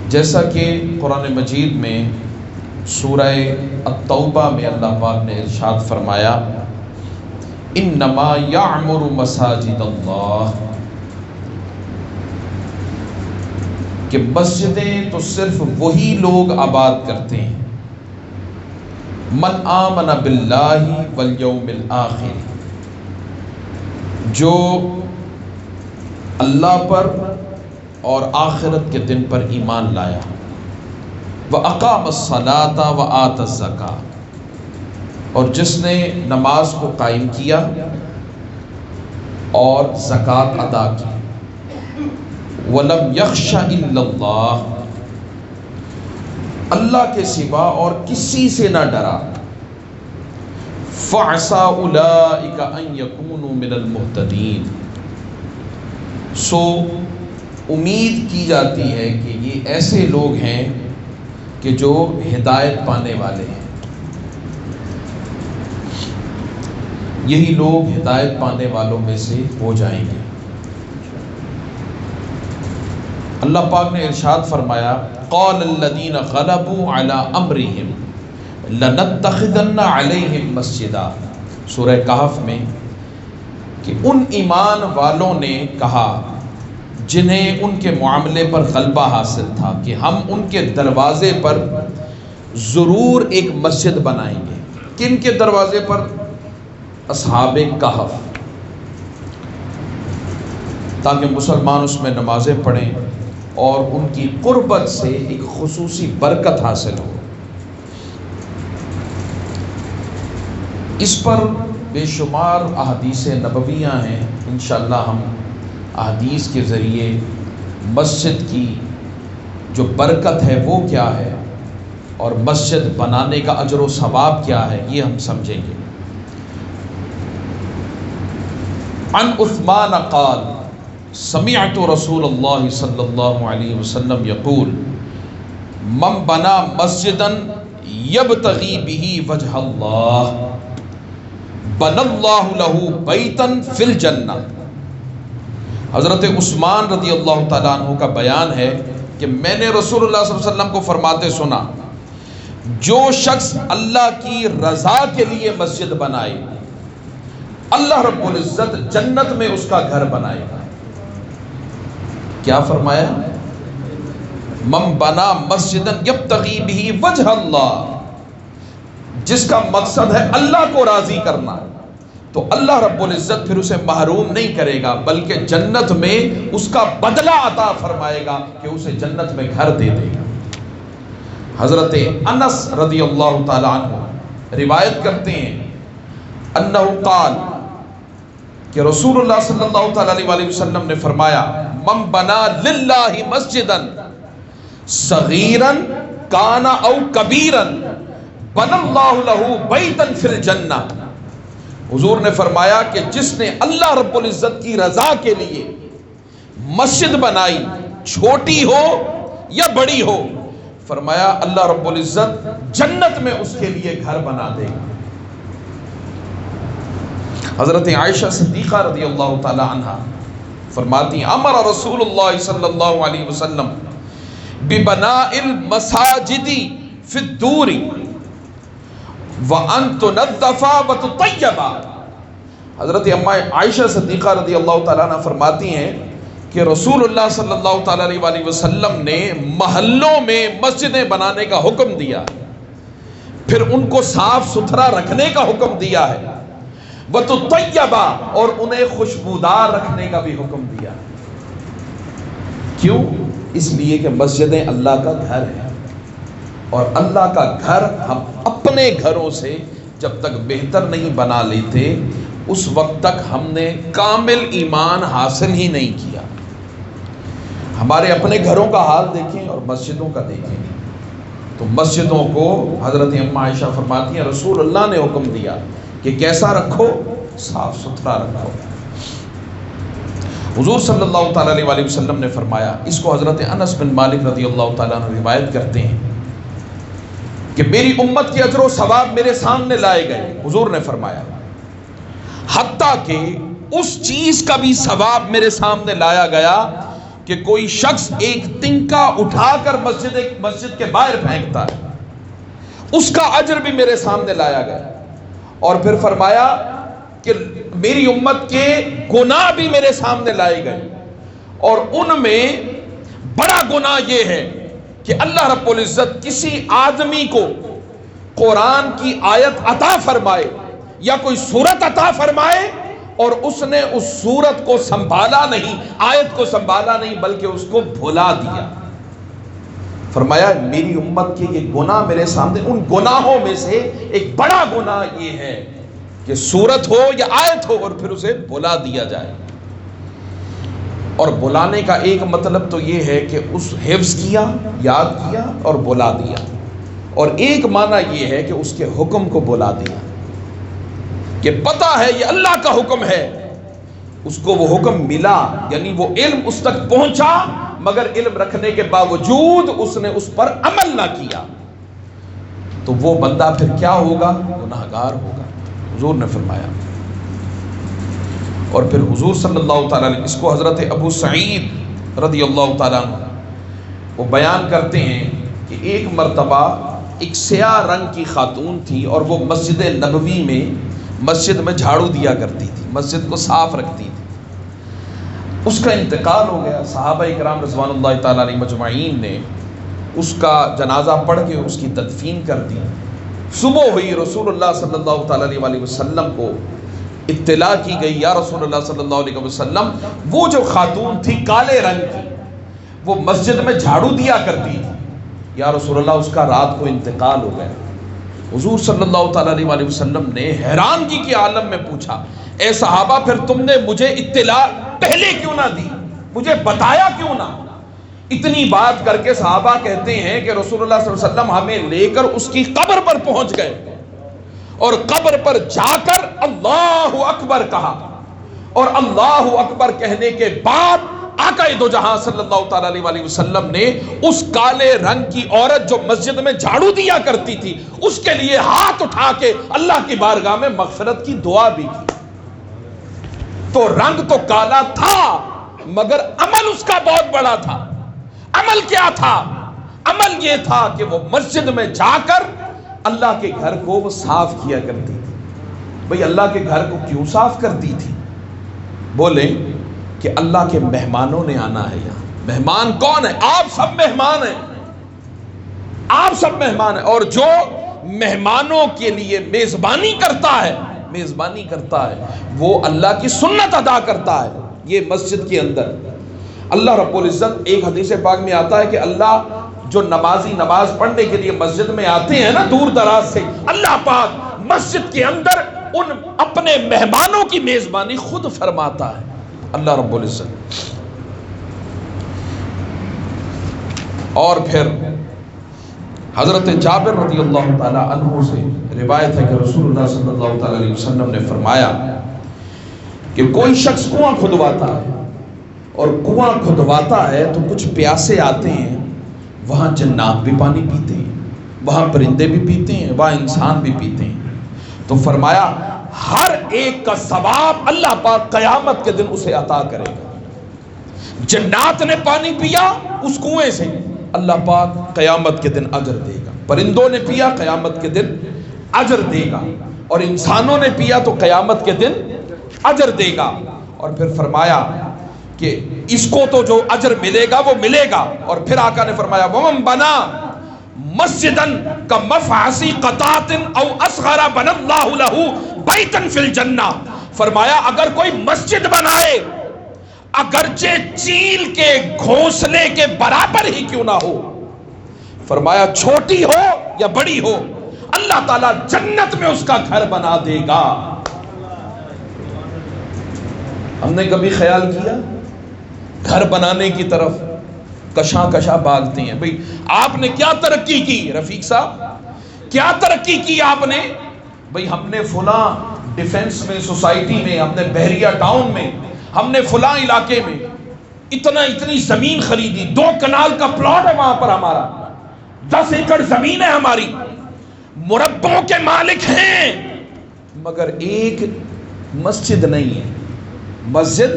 جیسا کہ قرآن مجید میں سورہ التوبہ میں اللہ پاک نے ارشاد فرمایا انما یعمر مساجد اللہ، کہ مسجدیں تو صرف وہی لوگ آباد کرتے ہیں من آمن باللہ والیوم الآخر، جو اللہ پر اور آخرت کے دن پر ایمان لایا، وَأَقَامَ الصَّلَاةَ وَآتَ الزَّكَاةَ، اور جس نے نماز کو قائم کیا اور زکوٰۃ ادا کی، وَلَمْ يَخْشَ إِلَّا اللَّهَ، اللہ کے سوا اور کسی سے نہ ڈرا، فَعَسَىٰ أُولَٰئِكَ أَن يَكُونُوا مِنَ الْمُهْتَدِينَ، سو امید کی جاتی ہے کہ یہ ایسے لوگ ہیں کہ جو ہدایت پانے والے ہیں، یہی لوگ ہدایت پانے والوں میں سے ہو جائیں گے۔ اللہ پاک نے ارشاد فرمایا قال الذین غلبوا علی امرہم لنتخذن علیہم مسجدا، سورہ کہف میں، کہ ان ایمان والوں نے کہا جنہیں ان کے معاملے پر غلبہ حاصل تھا کہ ہم ان کے دروازے پر ضرور ایک مسجد بنائیں گے۔ کن کے دروازے پر؟ اصحاب کہف، تاکہ مسلمان اس میں نمازیں پڑھیں اور ان کی قربت سے ایک خصوصی برکت حاصل ہو۔ اس پر بے شمار احادیث نبویہ ہیں، انشاءاللہ ہم احادیث کے ذریعے مسجد کی جو برکت ہے وہ کیا ہے اور مسجد بنانے کا اجر و ثواب کیا ہے یہ ہم سمجھیں گے۔ عن عثمان قال سمعت رسول اللہ صلی اللہ علیہ وسلم یقول من بنا مسجدا یبتغی بہ وجہ اللہ بنى اللہ لہ بیتا فی الجنہ۔ حضرت عثمان رضی اللہ تعالیٰ عنہ کا بیان ہے کہ میں نے رسول اللہ صلی اللہ علیہ وسلم کو فرماتے سنا، جو شخص اللہ کی رضا کے لیے مسجد بنائے اللہ رب العزت جنت میں اس کا گھر بنائے گا۔ کیا فرمایا؟ من بنا مسجدا یبتغی بہ وجہ اللہ، جس کا مقصد ہے اللہ کو راضی کرنا، تو اللہ رب العزت پھر اسے محروم نہیں کرے گا بلکہ جنت میں اس کا بدلہ عطا فرمائے گا کہ اسے جنت میں گھر دے دے گا۔ حضرت انس رضی اللہ تعالی عنہ روایت کرتے ہیں انہ قال کہ رسول اللہ صلی اللہ تعالی علیہ وسلم نے فرمایا من بنا للہ مسجدا صغیرا کان او کبیرا بنى اللہ لہ بیتا فی الجنہ، حضور نے فرمایا کہ جس نے اللہ رب العزت کی رضا کے لیے مسجد بنائی، چھوٹی ہو یا بڑی ہو، فرمایا اللہ رب العزت جنت میں اس کے لیے گھر بنا دے گا۔ حضرت عائشہ صدیقہ رضی اللہ تعالی عنہ فرماتی امر رسول اللہ صلی اللہ علیہ وسلم ببناء المساجد فی الدور وَأَن تُنَظَّفَ وَتُطَيَّبَ۔ حضرت عائشہ صدیقہ رضی اللہ تعالیٰ عنہ فرماتی ہیں کہ رسول اللہ صلی اللہ تعالیٰ علیہ وسلم نے محلوں میں مسجدیں بنانے کا حکم دیا، پھر ان کو صاف ستھرا رکھنے کا حکم دیا ہے، وَتُطَيَّبَ، اور انہیں خوشبودار رکھنے کا بھی حکم دیا۔ کیوں؟ اس لیے کہ مسجدیں اللہ کا گھر ہے، اور اللہ کا گھر ہم اپنے گھروں سے جب تک بہتر نہیں بنا لیتے اس وقت تک ہم نے کامل ایمان حاصل ہی نہیں کیا۔ ہمارے اپنے گھروں کا حال دیکھیں اور مسجدوں کا دیکھیں تو مسجدوں کو حضرت عائشہ فرماتی ہیں رسول اللہ نے حکم دیا کہ کیسا رکھو؟ صاف ستھرا رکھو۔ حضور صلی اللہ تعالیٰ علیہ وسلم نے فرمایا، اس کو حضرت انس بن مالک رضی اللہ تعالیٰ عنہ روایت کرتے ہیں کہ میری امت کے اجر و ثواب میرے سامنے لائے گئے، حضور نے فرمایا حتیٰ کہ اس چیز کا بھی ثواب میرے سامنے لایا گیا کہ کوئی شخص ایک تنکا اٹھا کر مسجد کے باہر پھینکتا ہے، اس کا اجر بھی میرے سامنے لایا گیا، اور پھر فرمایا کہ میری امت کے گناہ بھی میرے سامنے لائے گئے، اور ان میں بڑا گناہ یہ ہے کہ اللہ رب العزت کسی آدمی کو قرآن کی آیت عطا فرمائے یا کوئی سورت عطا فرمائے اور اس نے اس سورت کو سنبھالا نہیں، آیت کو سنبھالا نہیں، بلکہ اس کو بھلا دیا۔ فرمایا میری امت کے یہ گناہ میرے سامنے، ان گناہوں میں سے ایک بڑا گناہ یہ ہے کہ سورت ہو یا آیت ہو اور پھر اسے بھلا دیا جائے۔ اور بلانے کا ایک مطلب تو یہ ہے کہ اس حفظ کیا، یاد کیا اور بلا دیا، اور ایک معنی یہ ہے کہ اس کے حکم کو بلا دیا، کہ پتہ ہے یہ اللہ کا حکم ہے، اس کو وہ حکم ملا، یعنی وہ علم اس تک پہنچا، مگر علم رکھنے کے باوجود اس نے اس پر عمل نہ کیا، تو وہ بندہ پھر کیا ہوگا؟ گناہگار ہوگا، حضور نے فرمایا۔ اور پھر حضور صلی اللہ تعالیٰ علیہ، اس کو حضرت ابو سعید رضی اللہ تعالیٰ عنہ وہ بیان کرتے ہیں کہ ایک مرتبہ ایک سیاہ رنگ کی خاتون تھی، اور وہ مسجد نبوی میں مسجد میں جھاڑو دیا کرتی تھی، مسجد کو صاف رکھتی تھی۔ اس کا انتقال ہو گیا، صحابہ اکرام رضوان اللہ تعالیٰ علیہ مجمعین نے اس کا جنازہ پڑھ کے اس کی تدفین کر دی۔ صبح ہوئی، رسول اللہ صلی اللہ تعالیٰ علیہ وسلم کو اطلاع کی گئی، یا رسول اللہ صلی اللہ علیہ وسلم، وہ جو خاتون تھی کالے رنگ کی، وہ مسجد میں جھاڑو دیا کرتی تھی، یا رسول اللہ اس کا رات کو انتقال ہو گیا۔ حضور صلی اللہ تعالیٰ علیہ وسلم نے حیرانگی کے عالم میں پوچھا، اے صحابہ پھر تم نے مجھے اطلاع پہلے کیوں نہ دی، مجھے بتایا کیوں نہ؟ اتنی بات کر کے صحابہ کہتے ہیں کہ رسول اللہ صلی اللہ علیہ وسلم ہمیں لے کر اس کی قبر پر پہنچ گئے، اور قبر پر جا کر اللہ اکبر کہا، اور اللہ اکبر کہنے کے بعد آقا دو جہاں صلی اللہ تعالیٰ علیہ وسلم نے اس کالے رنگ کی عورت جو مسجد میں جھاڑو دیا کرتی تھی اس کے لیے ہاتھ اٹھا کے اللہ کی بارگاہ میں مغفرت کی دعا بھی کی۔ تو رنگ تو کالا تھا مگر عمل اس کا بہت بڑا تھا۔ عمل کیا تھا؟ عمل یہ تھا کہ وہ مسجد میں جا کر اللہ کے گھر کو وہ صاف کیا کرتی تھی۔ بھئی اللہ کے گھر کو کیوں صاف کرتی تھی؟ بولیں کہ اللہ کے مہمانوں نے آنا ہے یہاں۔ مہمان کون ہے؟ آپ سب مہمان ہیں، آپ سب مہمان ہیں، اور جو مہمانوں کے لیے میزبانی کرتا ہے وہ اللہ کی سنت ادا کرتا ہے۔ یہ مسجد کے اندر اللہ رب العزت، ایک حدیث پاک میں آتا ہے کہ اللہ جو نمازی نماز پڑھنے کے لیے مسجد میں آتے ہیں نا دور دراز سے، اللہ پاک مسجد کے اندر ان اپنے مہمانوں کی میزبانی خود فرماتا ہے اللہ رب العزت۔ اور پھر حضرت جابر رضی اللہ تعالی عنہ سے روایت ہے کہ رسول اللہ صلی اللہ تعالی علیہ وسلم نے فرمایا کہ کوئی شخص کنواں کھدواتا ہے، اور کنواں کھدواتا ہے تو کچھ پیاسے آتے ہیں، وہاں جنات بھی پانی پیتے ہیں، وہاں پرندے بھی پیتے ہیں، وہاں انسان بھی پیتے ہیں۔ تو فرمایا ہر ایک کا ثواب اللہ پاک قیامت کے دن اسے عطا کرے گا۔ جنات نے پانی پیا اس کنویں سے، اللہ پاک قیامت کے دن اجر دے گا۔ پرندوں نے پیا، قیامت کے دن اجر دے گا، اور انسانوں نے پیا تو قیامت کے دن اجر دے گا۔ اور پھر فرمایا کہ اس کو تو جو اجر ملے گا وہ ملے گا۔ اور پھر آقا نے فرمایا وَمَن بَنَا مَسْجِدًا كَمَفْعَصِ قَطَاطٍ أَوْ أَصْغَرَ بَنَى اللَّهُ لَهُ بَيْتًا فِي الْجَنَّةِ، فرمایا اگر کوئی مسجد بنائے اگرچہ چیل کے گھونسلے کے برابر ہی کیوں نہ ہو، فرمایا چھوٹی ہو یا بڑی ہو، اللہ تعالیٰ جنت میں اس کا گھر بنا دے گا۔ ہم نے کبھی خیال کیا گھر بنانے کی طرف کشاں کشاں بھاگتے ہیں؟ بھئی آپ نے کیا ترقی کی رفیق صاحب، کیا ترقی کی آپ نے؟ بھئی ہم نے فلاں ڈیفنس میں سوسائٹی میں، ہم نے بحریہ ٹاؤن میں، ہم نے فلاں علاقے میں اتنی زمین خریدی، 2 کنال کا پلاٹ ہے وہاں پر ہمارا، 10 ایکڑ زمین ہے ہماری، مربعوں کے مالک ہیں، مگر ایک مسجد نہیں ہے۔ مسجد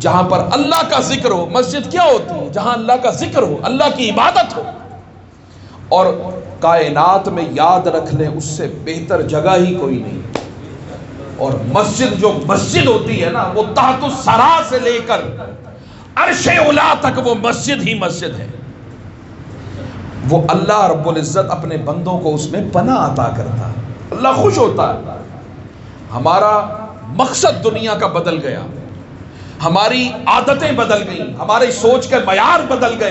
جہاں پر اللہ کا ذکر ہو. مسجد کیا ہوتی ہے؟ جہاں اللہ کا ذکر ہو، اللہ کی عبادت ہو. اور کائنات میں یاد رکھ لیں اس سے بہتر جگہ ہی کوئی نہیں. اور مسجد جو مسجد ہوتی ہے نا، وہ تحت الثری سے لے کر عرش اولا تک وہ مسجد ہی مسجد ہے. وہ اللہ رب العزت اپنے بندوں کو اس میں پناہ عطا کرتا ہے، اللہ خوش ہوتا ہے. ہمارا مقصد دنیا کا بدل گیا، ہماری عادتیں بدل گئیں، ہماری سوچ کے معیار بدل گئے.